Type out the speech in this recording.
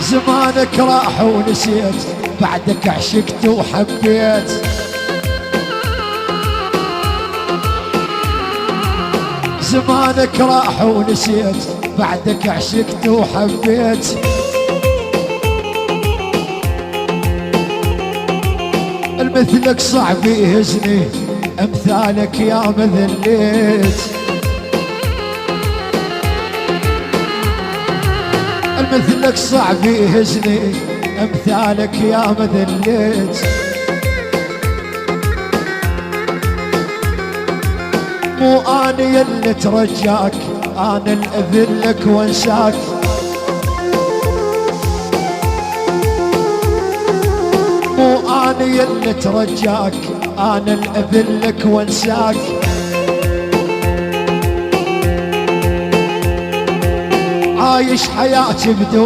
زمانك راح ونسيت بعدك عشقت وحبيت. زمانك راح ونسيت بعدك عشقت وحبيت. المثلك صعب يهزني امثالك يا مذليت. المثلك صعب يهزني امثالك يا مذليت. مو انا يلي ترجاك انا الاذلك وانساك. مو انا يلي ترجاك انا الاذلك وانساك. عايش حياتي بدون